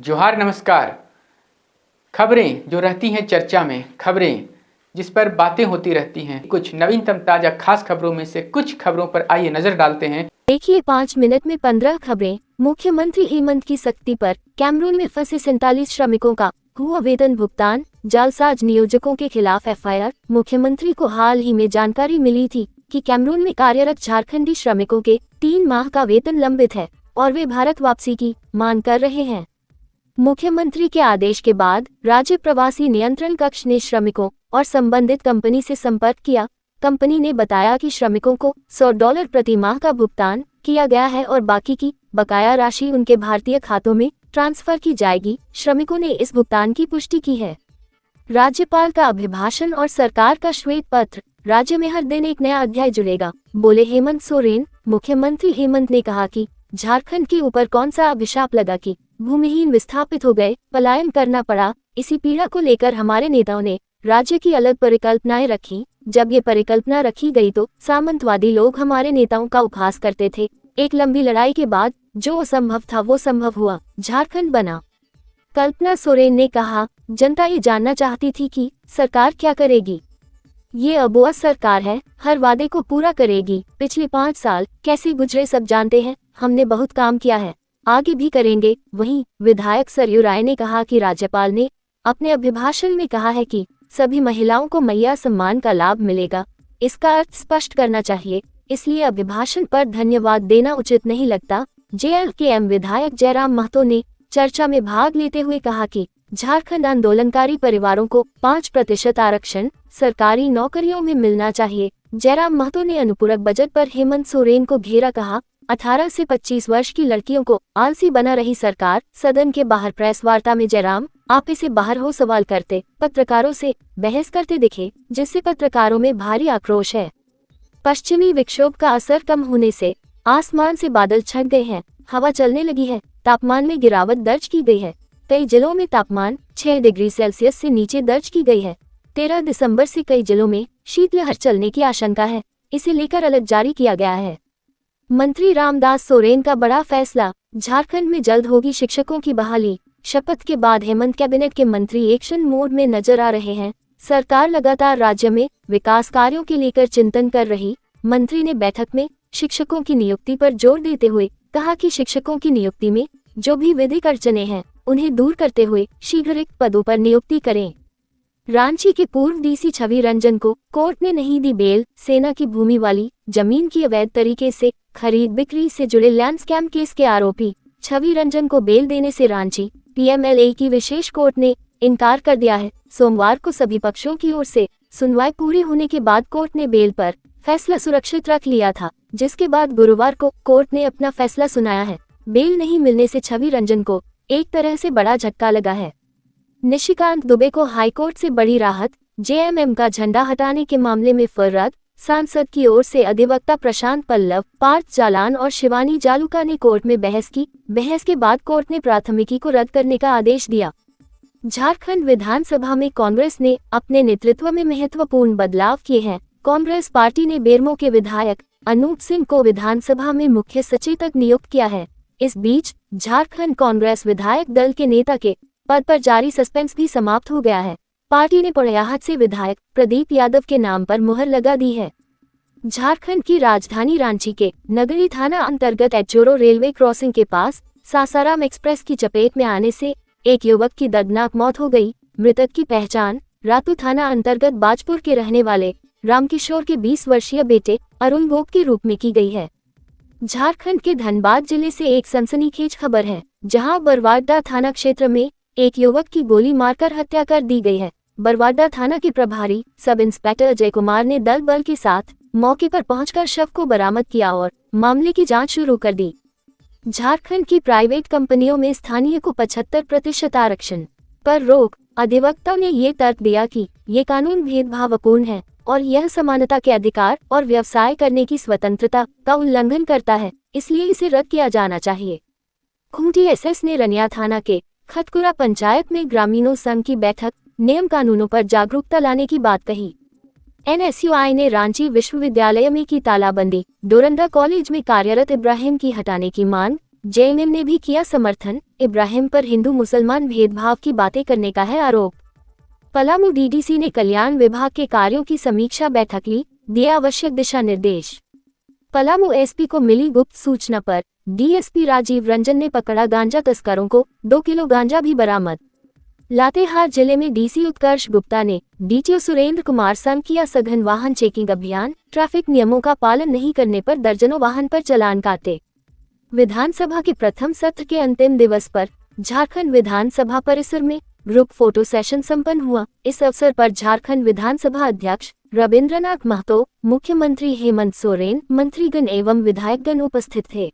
जोहार नमस्कार। खबरें जो रहती हैं चर्चा में, खबरें जिस पर बातें होती रहती हैं, कुछ नवीनतम ताजा खास खबरों में से कुछ खबरों पर आइए नजर डालते हैं। देखिए 5 मिनट में 15 खबरें। मुख्यमंत्री हेमंत की सख्ती पर कैमरून में फंसे 47 श्रमिकों का हुआ वेतन भुगतान। जालसाज नियोजकों के खिलाफ एफआईआर। मुख्यमंत्री को हाल ही में जानकारी मिली थी कि कैमरून में कार्यरत झारखंडी श्रमिकों के 3 माह का वेतन लंबित है और वे भारत वापसी की मांग कर रहे हैं। मुख्यमंत्री के आदेश के बाद राज्य प्रवासी नियंत्रण कक्ष ने श्रमिकों और संबंधित कंपनी से संपर्क किया। कंपनी ने बताया कि श्रमिकों को $100 प्रति माह का भुगतान किया गया है और बाकी की बकाया राशि उनके भारतीय खातों में ट्रांसफर की जाएगी। श्रमिकों ने इस भुगतान की पुष्टि की है। राज्यपाल का अभिभाषण और सरकार का श्वेत पत्र। राज्य में हर दिन एक नया अध्याय जुड़ेगा, बोले हेमंत सोरेन। मुख्यमंत्री हेमंत ने कहा कि झारखंड के ऊपर कौन सा अभिशाप लगा कि भूमिहीन विस्थापित हो गए, पलायन करना पड़ा। इसी पीड़ा को लेकर हमारे नेताओं ने राज्य की अलग परिकल्पनाएं रखी। जब ये परिकल्पना रखी गई तो सामंतवादी लोग हमारे नेताओं का उपहास करते थे। एक लंबी लड़ाई के बाद जो असंभव था वो संभव हुआ, झारखंड बना। कल्पना सोरेन ने कहा, जनता ये जानना चाहती थी कि सरकार क्या करेगी। ये अबुआ सरकार है, हर वादे को पूरा करेगी। पिछले 5 साल कैसे गुजरे सब जानते हैं। हमने बहुत काम किया है, आगे भी करेंगे। वहीं विधायक सरयू राय ने कहा कि राज्यपाल ने अपने अभिभाषण में कहा है कि सभी महिलाओं को मैया सम्मान का लाभ मिलेगा। इसका अर्थ स्पष्ट करना चाहिए, इसलिए अभिभाषण पर धन्यवाद देना उचित नहीं लगता। जेएलकेएम विधायक जयराम महतो ने चर्चा में भाग लेते हुए कहा कि झारखंड आंदोलनकारी परिवारों को 5% आरक्षण सरकारी नौकरियों में मिलना चाहिए। जयराम महतो ने अनुपूरक बजट पर हेमंत सोरेन को घेरा, कहा 18 से 25 वर्ष की लड़कियों को आलसी बना रही सरकार। सदन के बाहर प्रेस वार्ता में जयराम आप इसे बाहर हो सवाल करते पत्रकारों से बहस करते दिखे, जिससे पत्रकारों में भारी आक्रोश है। पश्चिमी विक्षोभ का असर कम होने से आसमान से बादल छट गए हैं, हवा चलने लगी है। तापमान में गिरावट दर्ज की गई है। कई जिलों में तापमान 6 डिग्री सेल्सियस से नीचे दर्ज की गई है। 13 दिसंबर से कई जिलों में शीतलहर चलने की आशंका है, इसे लेकर अलर्ट जारी किया गया है। मंत्री रामदास सोरेन का बड़ा फैसला, झारखंड में जल्द होगी शिक्षकों की बहाली। शपथ के बाद हेमंत कैबिनेट के मंत्री एक्शन मोड में नजर आ रहे हैं। सरकार लगातार राज्य में विकास कार्यों के लेकर चिंतन कर रही। मंत्री ने बैठक में शिक्षकों की नियुक्ति पर जोर देते हुए कहा कि शिक्षकों की नियुक्ति में जो भी विधिक अड़चनें हैं उन्हें दूर करते हुए शीघ्र रिक्त पदों पर नियुक्ति करें। रांची के पूर्व डीसी छवि रंजन को कोर्ट ने नहीं दी बेल। सेना की भूमि वाली जमीन की अवैध तरीके से खरीद बिक्री से जुड़े लैंड स्कैम केस के आरोपी छवि रंजन को बेल देने से रांची पीएमएलए की विशेष कोर्ट ने इनकार कर दिया है। सोमवार को सभी पक्षों की ओर से सुनवाई पूरी होने के बाद कोर्ट ने बेल पर फैसला सुरक्षित रख लिया था, जिसके बाद गुरुवार को कोर्ट ने अपना फैसला सुनाया है। बेल नहीं मिलने से छवि रंजन को एक तरह से बड़ा झटका लगा है। निशिकांत दुबे को हाईकोर्ट से बड़ी राहत। जेएमएम का झंडा हटाने के मामले में फररद। सांसद की ओर से अधिवक्ता प्रशांत पल्लव, पार्थ जालान और शिवानी जालूका ने कोर्ट में बहस की। बहस के बाद कोर्ट ने प्राथमिकी को रद्द करने का आदेश दिया। झारखंड विधानसभा में कांग्रेस ने अपने नेतृत्व में महत्वपूर्ण बदलाव किए हैं। कांग्रेस पार्टी ने बेरमो के विधायक अनूप सिंह को विधानसभा में मुख्य सचेतक नियुक्त किया है। इस बीच झारखंड कांग्रेस विधायक दल के नेता के पद पर जारी सस्पेंस भी समाप्त हो गया है। पार्टी ने पोड़ैयाहाट से विधायक प्रदीप यादव के नाम पर मुहर लगा दी है। झारखंड की राजधानी रांची के नगरी थाना अंतर्गत एचोरो रेलवे क्रॉसिंग के पास सासाराम एक्सप्रेस की चपेट में आने से एक युवक की दर्दनाक मौत हो गई। मृतक की पहचान रातू थाना अंतर्गत बाजपुर के रहने वाले रामकिशोर के 20 वर्षीय बेटे अरुण गोप के रूप में की गई है। झारखंड के धनबाद जिले से एक सनसनीखेज खबर है, जहां बरवाडा थाना क्षेत्र में एक युवक की गोली मारकर हत्या कर दी गई है। बरवाडा थाना के प्रभारी सब इंस्पेक्टर अजय कुमार ने दल बल के साथ मौके पर पहुंचकर शव को बरामद किया और मामले की जांच शुरू कर दी। झारखंड की प्राइवेट कंपनियों में स्थानीय को 75% आरक्षण पर रोक। अधिवक्ताओं ने ये तर्क दिया कि ये कानून भेदभावपूर्ण है और यह समानता के अधिकार और व्यवसाय करने की स्वतंत्रता का उल्लंघन करता है, इसलिए इसे रद्द किया जाना चाहिए। खूंटी एसएस ने रनिया थाना के खतकुरा पंचायत में ग्रामीणों संघ की बैठक नियम कानूनों पर जागरूकता लाने की बात कही। एनएसयूआई ने रांची विश्वविद्यालय में की तालाबंदी। डोरंडा कॉलेज में कार्यरत इब्राहिम की हटाने की मांग। जेएमएम ने भी किया समर्थन। इब्राहिम पर हिंदू मुसलमान भेदभाव की बातें करने का है आरोप। पलामू डीडीसी ने कल्याण विभाग के कार्यों की समीक्षा बैठक ली, दिए आवश्यक दिशा निर्देश। पलामू एसपी को मिली गुप्त सूचना पर डीएसपी राजीव रंजन ने पकड़ा गांजा तस्करों को, 2 किलो गांजा भी बरामद। लातेहार जिले में डीसी उत्कर्ष गुप्ता ने डीटीओ सुरेंद्र कुमार संग किया सघन वाहन चेकिंग अभियान। ट्रैफिक नियमों का पालन नहीं करने पर दर्जनों वाहन पर चालान काटे। विधानसभा के प्रथम सत्र के अंतिम दिवस पर झारखंड विधानसभा परिसर में ग्रुप फोटो सेशन संपन्न हुआ। इस अवसर पर झारखंड विधानसभा अध्यक्ष रविंद्रनाथ महतो, मुख्यमंत्री हेमंत सोरेन, मंत्रीगण एवं विधायकगण उपस्थित थे।